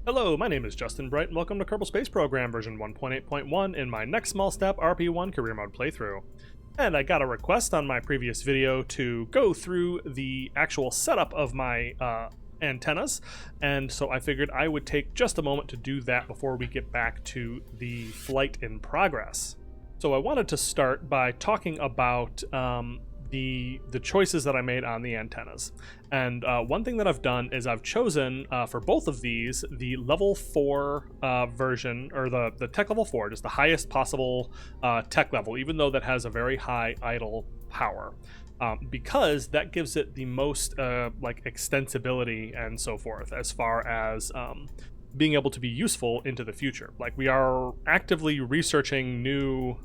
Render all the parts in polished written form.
Hello, my name is Justin Bright, and welcome to Kerbal Space Program version 1.8.1 in my next small step RP-1 career mode playthrough. And I got a request on my previous video to go through the actual setup of my antennas, and so I figured I would take just a moment to do that before we get back to the flight in progress. So I wanted to start by talking about the choices that I made on the antennas. And one thing that I've done is I've chosen for both of these the level 4 version, or the tech level 4, just the highest possible tech level, even though that has a very high idle power. Because that gives it the most like extensibility and so forth as far as being able to be useful into the future. Like, we are actively researching new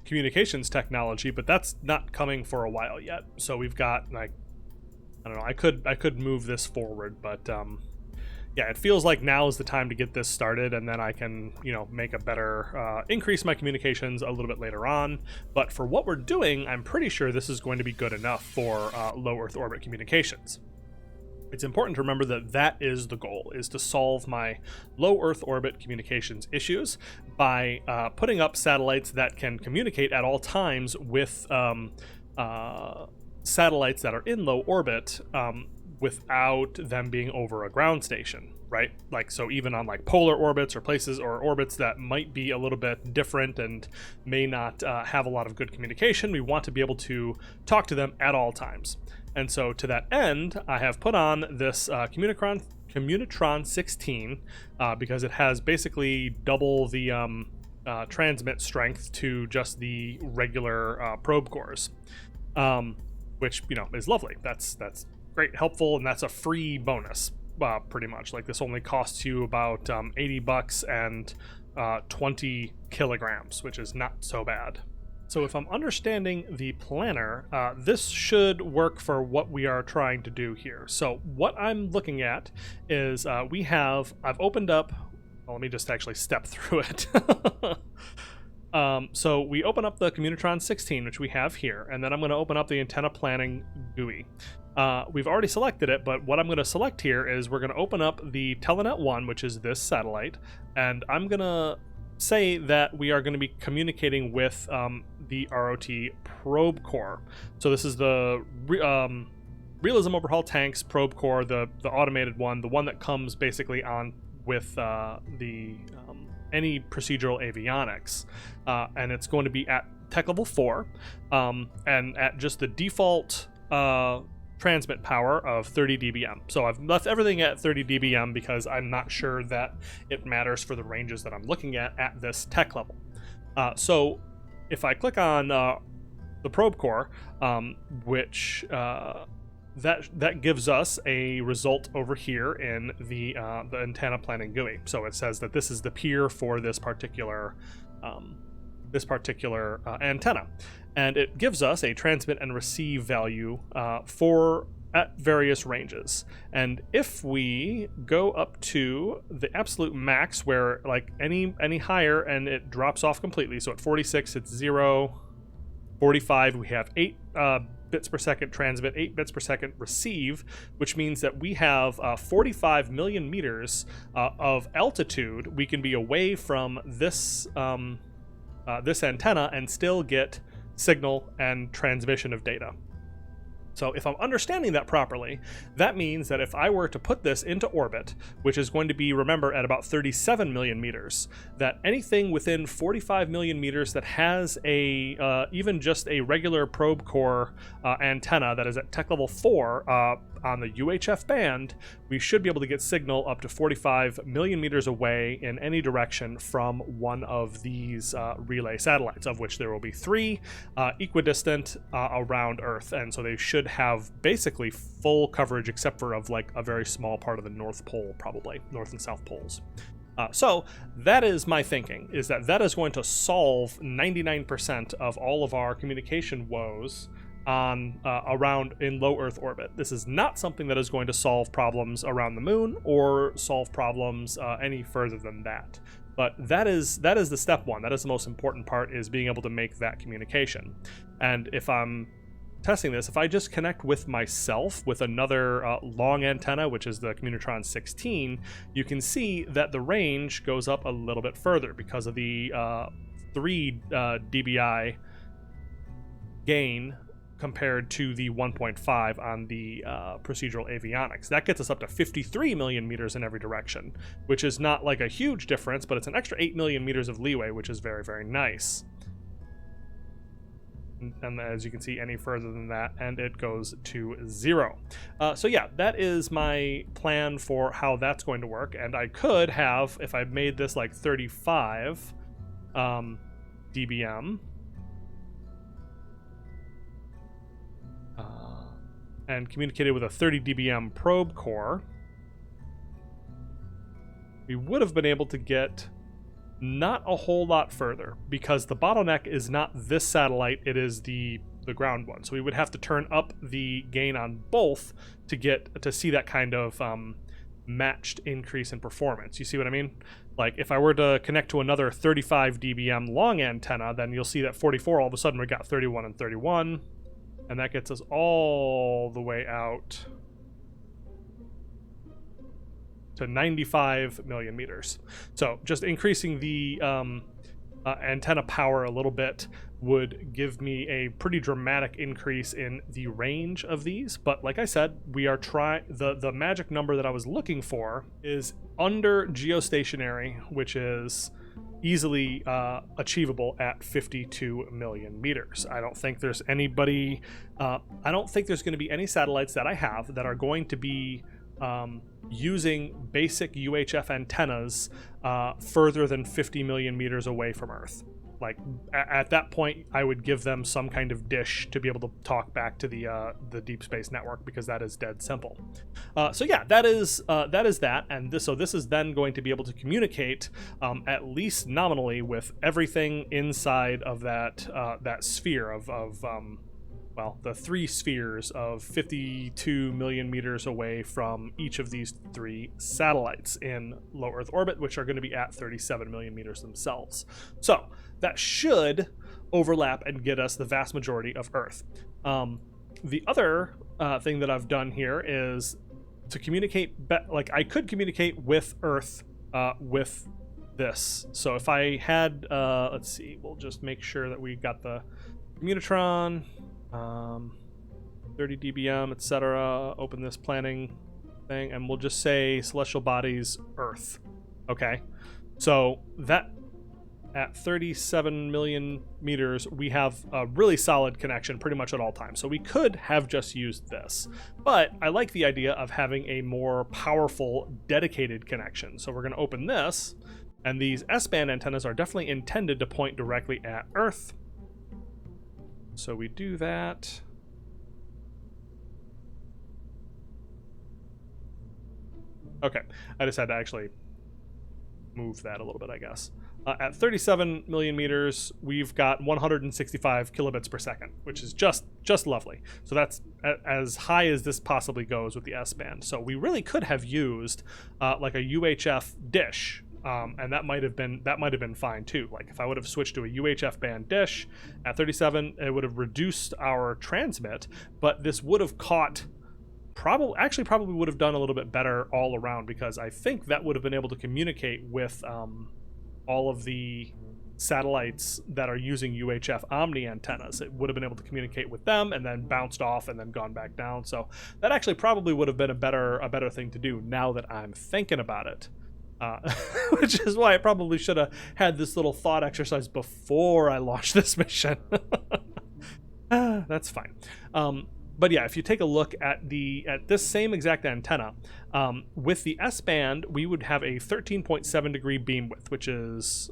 communications technology, but that's not coming for a while yet. So we've got, like, I don't know, I could move this forward, but yeah, it feels like now is the time to get this started, and then I can, you know, make a better increase my communications a little bit later on. But for what we're doing, I'm pretty sure this is going to be good enough for low Earth orbit communications. It's important to remember that that is the goal, is to solve my low Earth orbit communications issues by putting up satellites that can communicate at all times with satellites that are in low orbit without them being over a ground station, right? Like, so even on like polar orbits or places or orbits that might be a little bit different and may not have a lot of good communication, we want to be able to talk to them at all times. And so to that end, I have put on this Commutron 16 because it has basically double the transmit strength to just the regular probe cores, which, you know, is lovely. That's great, helpful, and that's a free bonus, pretty much. Like, this only costs you about $80 and 20 kilograms, which is not so bad. So if I'm understanding the planner, this should work for what we are trying to do here. So what I'm looking at is I've opened up, well, let me just actually step through it. So we open up the Commutron 16, which we have here, and then I'm going to open up the antenna planning GUI. We've already selected it, but what I'm going to select here is we're going to open up the Telenet 1, which is this satellite, and I'm going to say that we are going to be communicating with the ROT probe core. So this is the Realism Overhaul Tanks probe core, the automated one, the one that comes basically on with any procedural avionics, and it's going to be at tech level 4 and at just the default transmit power of 30 dBm. So I've left everything at 30 dBm because I'm not sure that it matters for the ranges that I'm looking at this tech level. So if I click on the probe core, which that gives us a result over here in the antenna planning GUI. So it says that this is the peer for this particular antenna, and it gives us a transmit and receive value at various ranges. And if we go up to the absolute max, where like any higher and it drops off completely, so at 46 it's 0, 45 we have 8 bits per second transmit, 8 bits per second receive, which means that we have 45 million meters of altitude we can be away from this this antenna and still get signal and transmission of data. So if I'm understanding that properly, that means that if I were to put this into orbit, which is going to be, remember, at about 37 million meters, that anything within 45 million meters that has a even just a regular probe core antenna that is at tech level 4 on the UHF band, we should be able to get signal up to 45 million meters away in any direction from one of these relay satellites, of which there will be 3 equidistant around Earth, and so they should have basically full coverage except for of like a very small part of the North Pole, probably North and South Poles. So that is my thinking, is that is going to solve 99% of all of our communication woes on around in low Earth orbit. This is not something that is going to solve problems around the moon or solve problems any further than that. But that is the step one. That is the most important part, is being able to make that communication. And if I'm testing this, if I just connect with myself with another long antenna, which is the Communitron 16, you can see that the range goes up a little bit further because of the 3 dBi gain compared to the 1.5 on the procedural avionics. That gets us up to 53 million meters in every direction, which is not like a huge difference, but it's an extra 8 million meters of leeway, which is very, very nice. And as you can see, any further than that, and it goes to 0. So yeah, that is my plan for how that's going to work. And I could have, if I made this like 35 dBm, and communicated with a 30 dBm probe core, we would have been able to get not a whole lot further, because the bottleneck is not this satellite, it is the ground one. So we would have to turn up the gain on both to see that kind of matched increase in performance. You see what I mean? Like if I were to connect to another 35 dBm long antenna, then you'll see that 44, all of a sudden we got 31 and 31. And that gets us all the way out to 95 million meters. So just increasing the antenna power a little bit would give me a pretty dramatic increase in the range of these. But like I said, we are the magic number that I was looking for is under geostationary, which is easily achievable at 52 million meters. I don't think there's anybody, I don't think there's going to be any satellites that I have that are going to be using basic UHF antennas further than 50 million meters away from Earth. Like at that point, I would give them some kind of dish to be able to talk back to the deep space network, because that is dead simple. So yeah, that is that, and this is then going to be able to communicate at least nominally with everything inside of that sphere of well, the 3 spheres of 52 million meters away from each of these 3 satellites in low Earth orbit, which are going to be at 37 million meters themselves. So that should overlap and get us the vast majority of Earth. The other thing that I've done here is to communicate, like I could communicate with Earth with this. So if I had, let's see, we'll just make sure that we got the Communitron, 30 dBm, etc. Open this planning thing, and we'll just say celestial bodies Earth. Okay, so that at 37 million meters, we have a really solid connection pretty much at all times. So we could have just used this, but I like the idea of having a more powerful dedicated connection. So we're going to open this, and these S-band antennas are definitely intended to point directly at Earth. So we do that. Okay, I just had to actually move that a little bit, I guess. At 37 million meters, we've got 165 kilobits per second, which is just lovely. So that's as high as this possibly goes with the S-band. So we really could have used like a UHF dish. And that might have been fine too. Like if I would have switched to a UHF band dish at 37, it would have reduced our transmit, but this would have caught probably would have done a little bit better all around, because I think that would have been able to communicate with all of the satellites that are using UHF Omni antennas. It would have been able to communicate with them and then bounced off and then gone back down. So that actually probably would have been a better thing to do now that I'm thinking about it. Which is why I probably should have had this little thought exercise before I launched this mission. That's fine. But yeah, if you take a look at this same exact antenna, with the S-band, we would have a 13.7 degree beam width, which is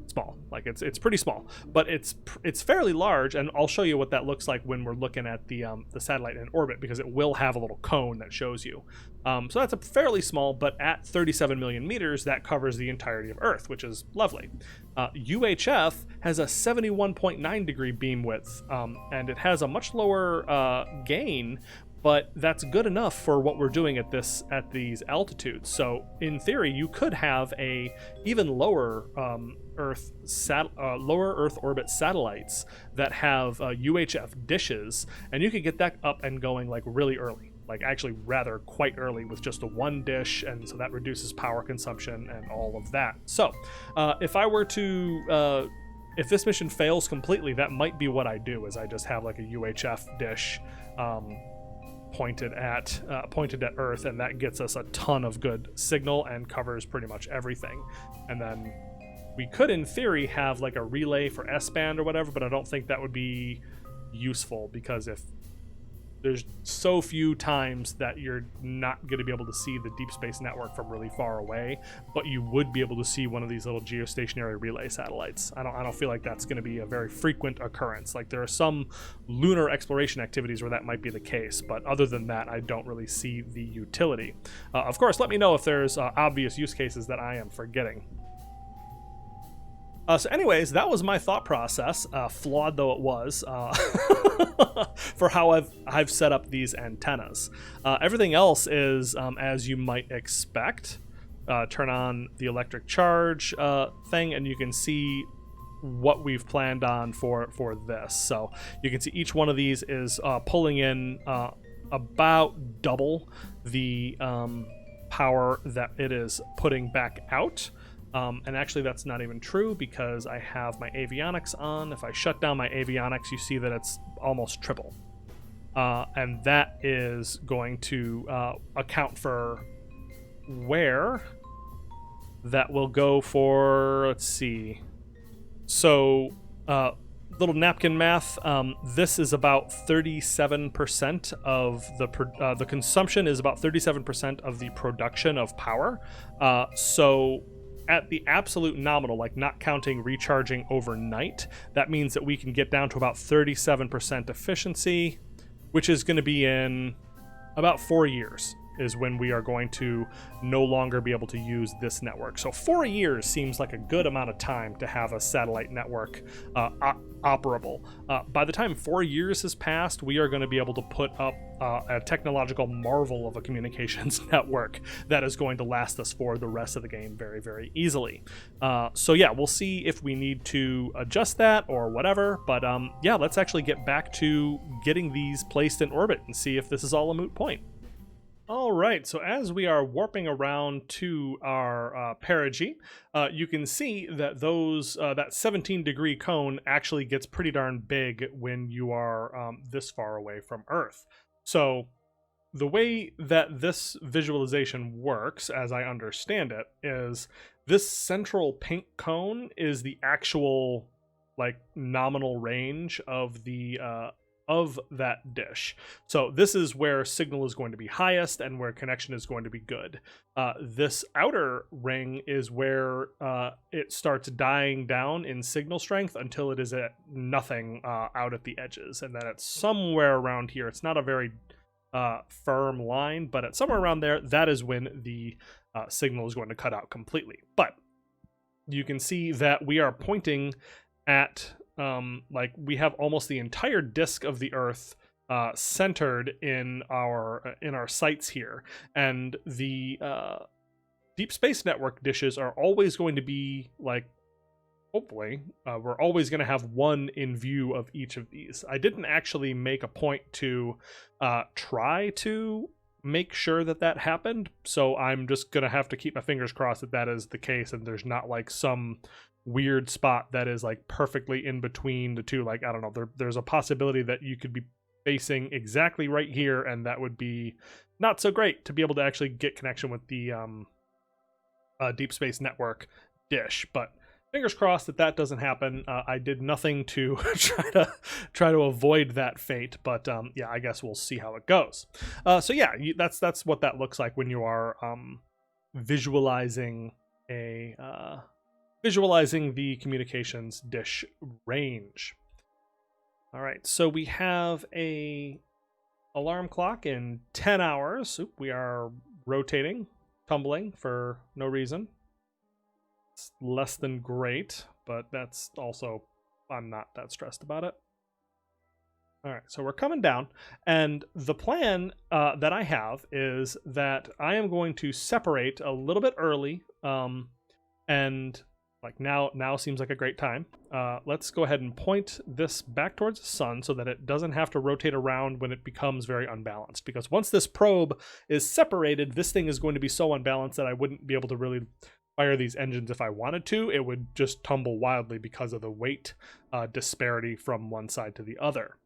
small. Like it's pretty small, but it's fairly large, and I'll show you what that looks like when we're looking at the satellite in orbit, because it will have a little cone that shows you. So that's a fairly small, but at 37 million meters, that covers the entirety of Earth, which is lovely. UHF has a 71.9 degree beam width, and it has a much lower gain, but that's good enough for what we're doing at these altitudes. So in theory, you could have a even lower lower Earth orbit satellites that have UHF dishes, and you could get that up and going like really early, like actually rather quite early with just a one dish, and so that reduces power consumption and all of that. So if I were to if this mission fails completely, that might be what I do, is I just have like a UHF dish pointed at Earth, and that gets us a ton of good signal and covers pretty much everything. And then we could, in theory, have like a relay for S-band or whatever, but I don't think that would be useful, because if there's so few times that you're not going to be able to see the deep space network from really far away, but you would be able to see one of these little geostationary relay satellites. I don't feel like that's going to be a very frequent occurrence. Like, there are some lunar exploration activities where that might be the case, but other than that, I don't really see the utility. Of course, let me know if there's obvious use cases that I am forgetting. So anyways, that was my thought process, flawed though it was, for how I've set up these antennas. Everything else is as you might expect. Turn on the electric charge thing, and you can see what we've planned on for this. So you can see each one of these is pulling in about double the power that it is putting back out. And actually that's not even true, because I have my avionics on. If I shut down my avionics, you see that it's almost triple. And that is going to account for where that will go for, let's see. So, little napkin math, this is about 37% of the consumption is about 37% of the production of power. So at the absolute nominal, like not counting recharging overnight, that means that we can get down to about 37% efficiency, which is going to be in about 4 years is when we are going to no longer be able to use this network. So 4 years seems like a good amount of time to have a satellite network operable. By the time 4 years has passed, we are going to be able to put up a technological marvel of a communications network that is going to last us for the rest of the game very, very easily. So yeah, we'll see if we need to adjust that or whatever, but yeah, let's actually get back to getting these placed in orbit and see if this is all a moot point. All right, so as we are warping around to our perigee, you can see that that 17-degree cone actually gets pretty darn big when you are this far away from Earth. So the way that this visualization works, as I understand it, is this central pink cone is the actual like nominal range of the of that dish. So this is where signal is going to be highest and where connection is going to be good. This outer ring is where it starts dying down in signal strength until it is at nothing out at the edges, and then it's somewhere around here. It's not a very firm line, but at somewhere around there, that is when the signal is going to cut out completely. But you can see that we are pointing at like we have almost the entire disk of the Earth centered in our sights here, and the deep space network dishes are always going to be like, hopefully we're always going to have one in view of each of these. I didn't actually make a point to try to make sure that happened, so I'm just gonna have to keep my fingers crossed that is the case, and there's not like some weird spot that is like perfectly in between the two. Like, I don't know, there's a possibility that you could be facing exactly right here, and that would be not so great to be able to actually get connection with the deep space network dish. But fingers crossed that doesn't happen. I did nothing to try to avoid that fate, but yeah, I guess we'll see how it goes. So yeah, that's what that looks like when you are visualizing the communications dish range. All right, so we have a alarm clock in 10 hours. Oop, we are rotating, tumbling for no reason. It's less than great, but that's also, I'm not that stressed about it. All right, so we're coming down, and the plan that I have is that I am going to separate a little bit early, and like now seems like a great time. Let's go ahead and point this back towards the sun so that it doesn't have to rotate around when it becomes very unbalanced. Because once this probe is separated, this thing is going to be so unbalanced that I wouldn't be able to really fire these engines if I wanted to. It would just tumble wildly because of the weight disparity from one side to the other.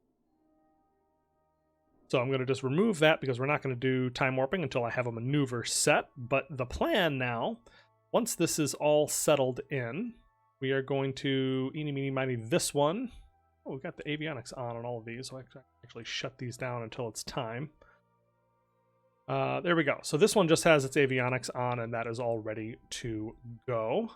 So I'm going to just remove that because we're not going to do time warping until I have a maneuver set. But the plan now, once this is all settled in, we are going to eeny, meeny, miny this one. Oh, we've got the avionics on all of these, so I can actually shut these down until it's time. There we go. So this one just has its avionics on, and that is all ready to go.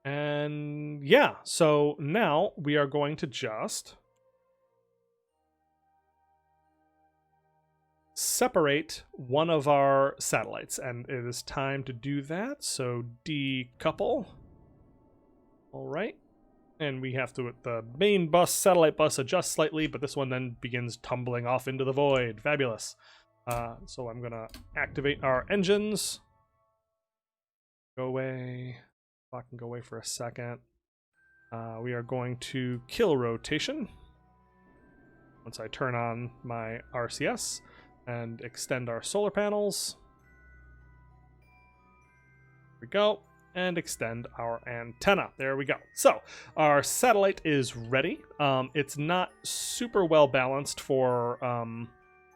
And yeah, so now we are going to just separate one of our satellites, and it is time to do that. So decouple. All right, and we have to, the main bus, satellite bus, adjust slightly, but this one then begins tumbling off into the void. Fabulous. So I'm gonna activate our engines. Go away. I can go away for a second. We are going to kill rotation once I turn on my RCS and extend our solar panels. There we go. And extend our antenna. There we go. So our satellite is ready. It's not super well balanced for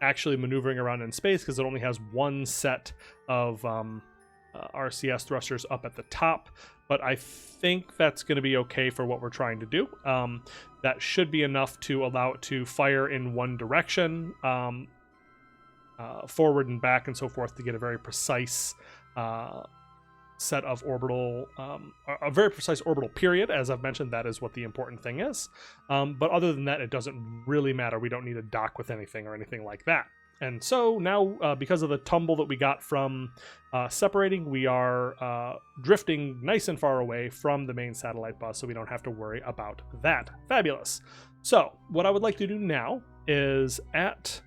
actually maneuvering around in space because it only has one set of RCS thrusters up at the top, but I think that's going to be okay for what we're trying to do. That should be enough to allow it to fire in one direction, forward and back and so forth, to get a very precise set of orbital, a very precise orbital period. As I've mentioned, that is what the important thing is. But other than that, it doesn't really matter. We don't need to dock with anything or anything like that. And so now, because of the tumble that we got from separating, we are drifting nice and far away from the main satellite bus, so we don't have to worry about that. Fabulous. So what I would like to do now is at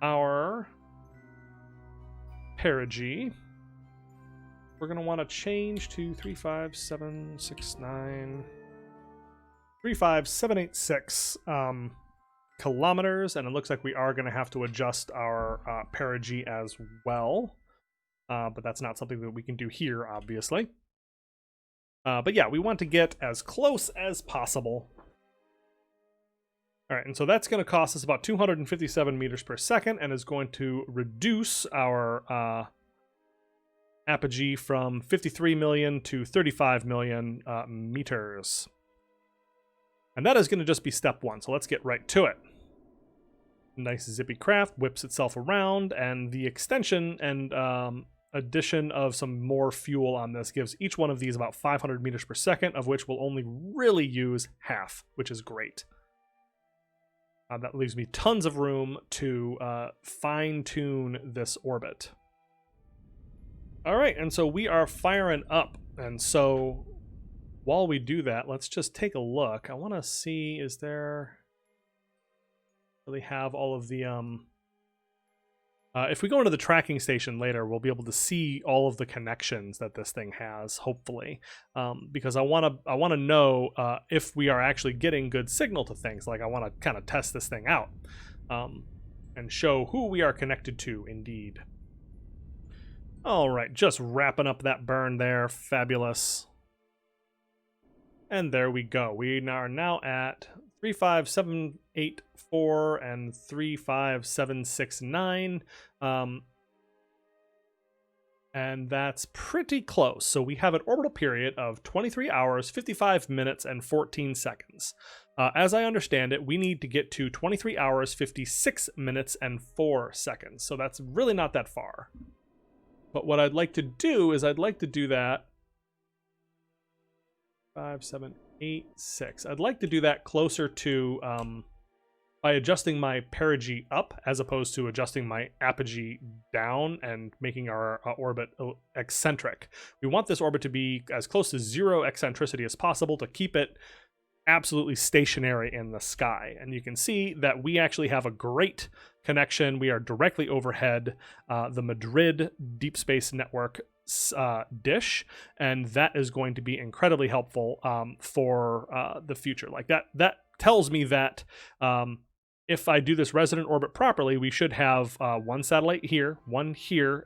our perigee, we're going to want to change to 35769, 35786 kilometers, and it looks like we are going to have to adjust our perigee as well, but that's not something that we can do here, obviously. But yeah, we want to get as close as possible. All right, and so that's going to cost us about 257 meters per second, and is going to reduce our apogee from 53 million to 35 million meters. And that is going to just be step one, so let's get right to it. Nice zippy craft, whips itself around, and the extension and addition of some more fuel on this gives each one of these about 500 meters per second, of which we'll only really use half, which is great. That leaves me tons of room to fine-tune this orbit. All right, and so we are firing up, and so while we do that, let's just take a look. I want to see, is there really have all of the if we go into the tracking station later, we'll be able to see all of the connections that this thing has, hopefully, because I want to know if we are actually getting good signal to things. Like, I want to kind of test this thing out and show who we are connected to, indeed. All right, just wrapping up that burn there. Fabulous. And there we go. We are now at 35784 and 35769. And that's pretty close. So we have an orbital period of 23 hours, 55 minutes, and 14 seconds. As I understand it, we need to get to 23 hours, 56 minutes, and 4 seconds. So that's really not that far. But what I'd like to do is I'd like to do that 5, 7, 8, 6. I'd like to do that closer to by adjusting my perigee up as opposed to adjusting my apogee down and making our orbit eccentric. We want this orbit to be as close to zero eccentricity as possible to keep it absolutely stationary in the sky. And you can see that we actually have a great connection. We are directly overhead the Madrid Deep Space Network dish, and that is going to be incredibly helpful for the future. Like that tells me that if I do this resonant orbit properly, we should have one satellite here,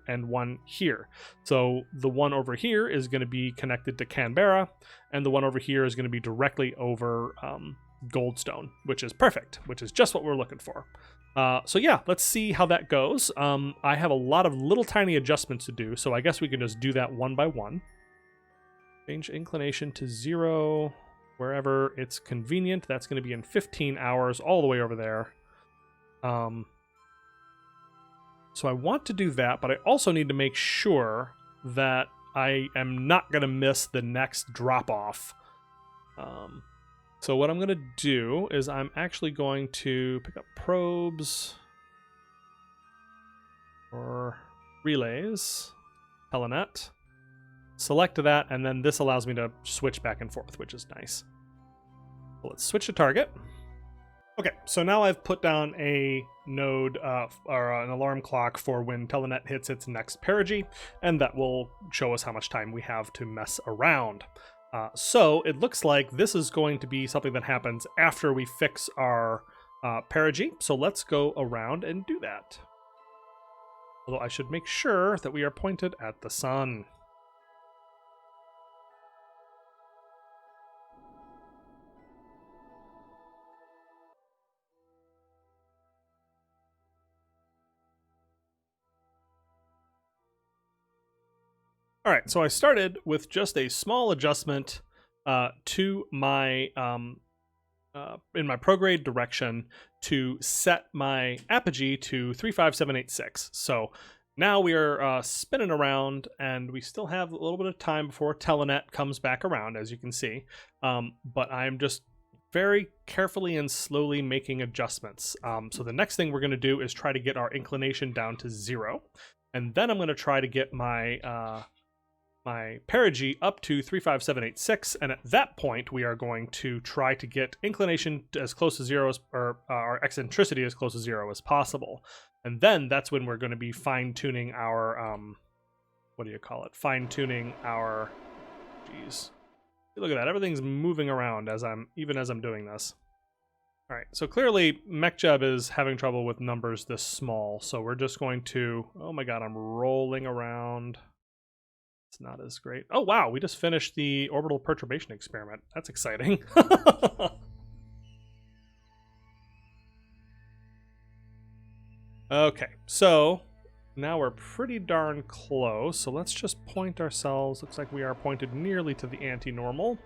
and one here. So the one over here is going to be connected to Canberra, and the one over here is going to be directly over Goldstone, which is perfect, which is just what we're looking for. So yeah, let's see how that goes. I have a lot of little tiny adjustments to do, so I guess we can just do that one by one. Change inclination to 0 wherever it's convenient. That's going to be in 15 hours all the way over there. So I want to do that, but I also need to make sure that I am not going to miss the next drop-off. So what I'm going to do is I'm actually going to pick up probes or relays, Telenet, select that, and then this allows me to switch back and forth, which is nice. So let's switch to target. Okay, so now I've put down a node or an alarm clock for when Telenet hits its next perigee, and that will show us how much time we have to mess around. So it looks like this is going to be something that happens after we fix our perigee. So let's go around and do that. Although I should make sure that we are pointed at the sun. All right, so I started with just a small adjustment to my in my prograde direction to set my apogee to 35786. So now we are spinning around, and we still have a little bit of time before Telenet comes back around, as you can see. But I'm just very carefully and slowly making adjustments. So the next thing we're going to do is try to get our inclination down to 0, and then I'm going to try to get my my perigee up to 35786, and at that point we are going to try to get inclination as close to 0 as, or our eccentricity as close to 0 as possible. And then that's when we're going to be fine-tuning our what do you call it, fine-tuning our, geez, look at that, everything's moving around as I'm doing this. All right, so clearly MacJeb is having trouble with numbers this small, so we're just going to, oh my god, I'm rolling around. It's not as great. Oh wow, we just finished the orbital perturbation experiment. That's exciting. Okay, so now we're pretty darn close. So let's just point ourselves. Looks like we are pointed nearly to the anti-normal.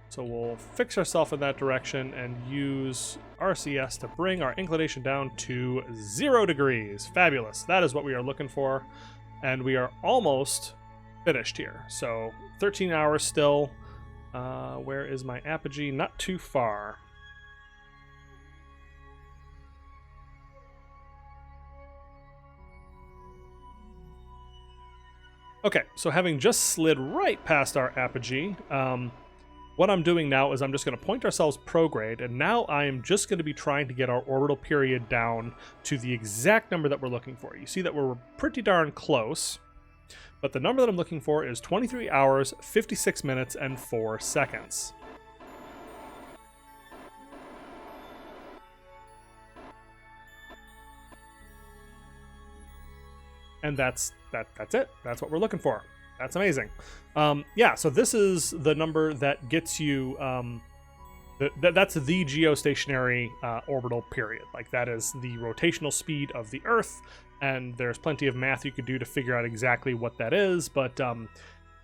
So we'll fix ourselves in that direction and use RCS to bring our inclination down to 0 degrees. Fabulous. That is what we are looking for. And we are almost finished here. So 13 hours still. Where is my apogee? Not too far. Okay, so having just slid right past our apogee, what I'm doing now is I'm just going to point ourselves prograde, and now I am just going to be trying to get our orbital period down to the exact number that we're looking for. You see that we're pretty darn close, but the number that I'm looking for is 23 hours, 56 minutes, and 4 seconds. And that's it. That's what we're looking for. That's amazing. Yeah, so this is the number that gets you, that's the geostationary orbital period. Like, that is the rotational speed of the Earth, and there's plenty of math you could do to figure out exactly what that is, but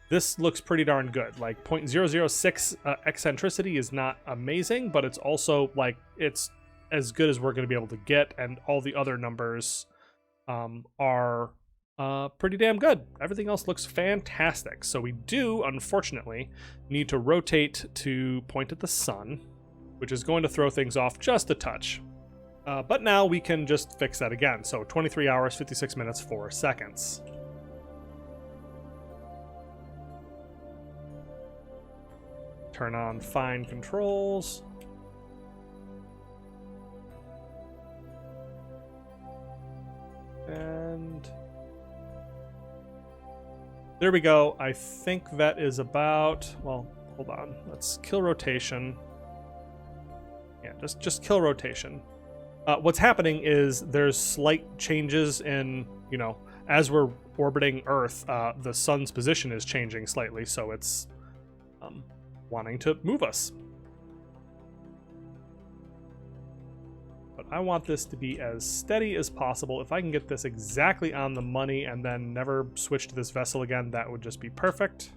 this looks pretty darn good. Like, 0.006 eccentricity is not amazing, but it's also, like, it's as good as we're going to be able to get, and all the other numbers are pretty damn good. Everything else looks fantastic. So we do, unfortunately, need to rotate to point at the sun, which is going to throw things off just a touch. But now we can just fix that again. So 23 hours, 56 minutes, 4 seconds. Turn on fine controls. And there we go. I think that is about, well, hold on. Let's kill rotation. Yeah, just kill rotation. What's happening is there's slight changes in, you know, as we're orbiting Earth, the sun's position is changing slightly, so it's wanting to move us. But I want this to be as steady as possible. If I can get this exactly on the money and then never switch to this vessel again, that would just be perfect.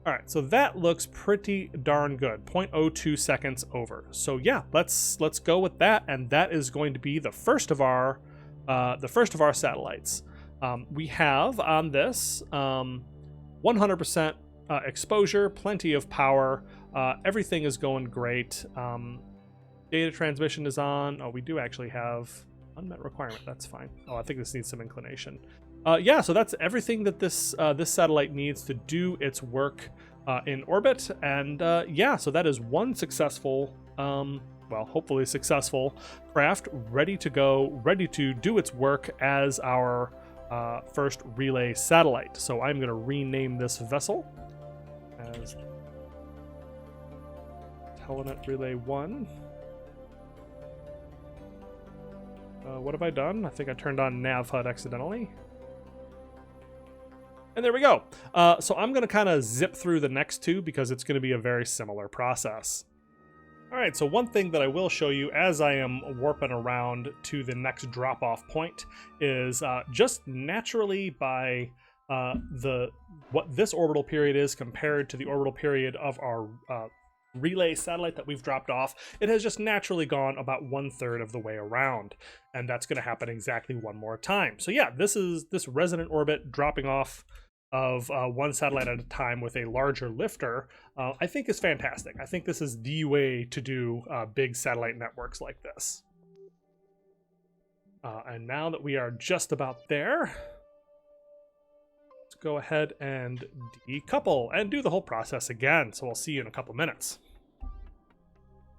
All right, so that looks pretty darn good. 0.02 seconds over. So yeah, let's go with that, and that is going to be the first of our satellites. We have on this 100% exposure, plenty of power. Everything is going great. Data transmission is on. Oh, we do actually have unmet requirement. That's fine. Oh, I think this needs some inclination. Yeah, so that's everything that this satellite needs to do its work in orbit. And yeah, so that is one successful, well, hopefully successful craft ready to go, ready to do its work as our first relay satellite. So I'm going to rename this vessel as Telenet Relay 1. What have I done? I think I turned on nav HUD accidentally. And there we go. So I'm going to kind of zip through the next two because it's going to be a very similar process. All right, so one thing that I will show you as I am warping around to the next drop-off point is just naturally by what this orbital period is compared to the orbital period of our relay satellite that we've dropped off, it has just naturally gone about 1/3 of the way around, and that's going to happen exactly one more time. So yeah, this resonant orbit dropping off of one satellite at a time with a larger lifter, I think is fantastic. I think this is the way to do big satellite networks like this. And now that we are just about there, let's go ahead and decouple and do the whole process again. So I'll see you in a couple minutes.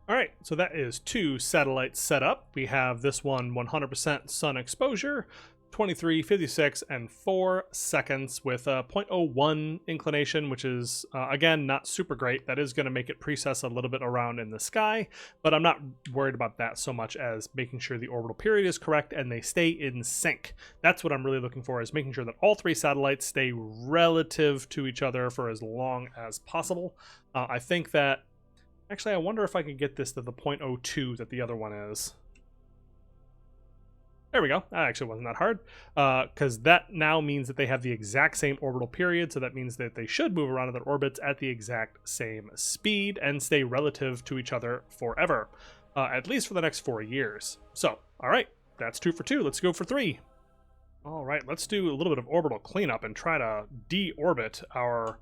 All right, so that is 2 satellites set up. We have this one 100% sun exposure, 23, 56, and 4 seconds with a 0.01 inclination, which is, again, not super great. That is going to make it precess a little bit around in the sky, but I'm not worried about that so much as making sure the orbital period is correct and they stay in sync. That's what I'm really looking for, is making sure that all 3 satellites stay relative to each other for as long as possible. I think that, actually, I wonder if I could get this to the 0.02 that the other one is. There we go. That actually wasn't that hard, because that now means that they have the exact same orbital period, so that means that they should move around in their orbits at the exact same speed and stay relative to each other forever, at least for the next 4 years. So, all right, that's 2 for 2. Let's go for 3. All right, let's do a little bit of orbital cleanup and try to deorbit our,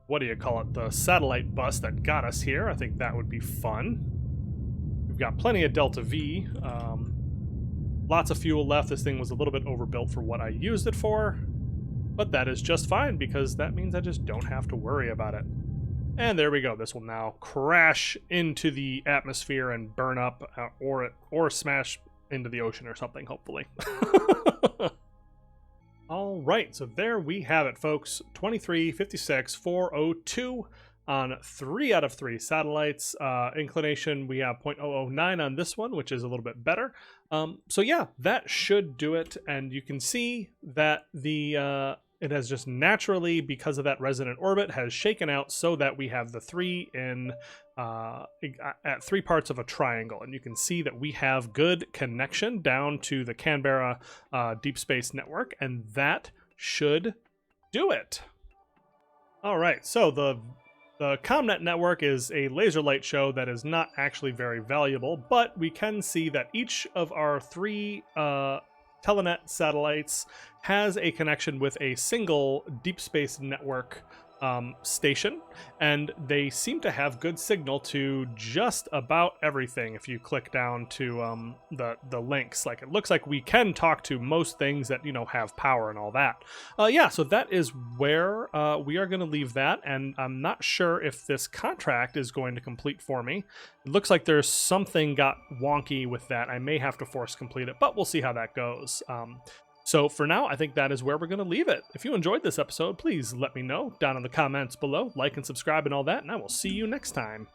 what do you call it, the satellite bus that got us here. I think that would be fun. We've got plenty of Delta V. Lots of fuel left. This thing was a little bit overbuilt for what I used it for, but that is just fine because that means I just don't have to worry about it. And there we go. This will now crash into the atmosphere and burn up, or smash into the ocean or something, hopefully. All right, so there we have it, folks. 23, 56, 402 on 3 out of 3 satellites. Inclination, we have 0.009 on this one, which is a little bit better. So yeah, that should do it. And you can see that it has just naturally, because of that resonant orbit, has shaken out so that we have the 3 in at 3 parts of a triangle. And you can see that we have good connection down to the Canberra Deep Space Network, and that should do it. All right, so the CommNet network is a laser light show that is not actually very valuable, but we can see that each of our 3 Telenet satellites has a connection with a single deep space network station, and they seem to have good signal to just about everything. If you click down to the links, like it looks like we can talk to most things that have power and all that. Yeah, so that is where we are going to leave that, and I'm not sure if this contract is going to complete for me. It looks like there's something got wonky with that. I may have to force complete it, but we'll see how that goes. So for now, I think that is where we're going to leave it. If you enjoyed this episode, please let me know down in the comments below. Like and subscribe and all that, and I will see you next time.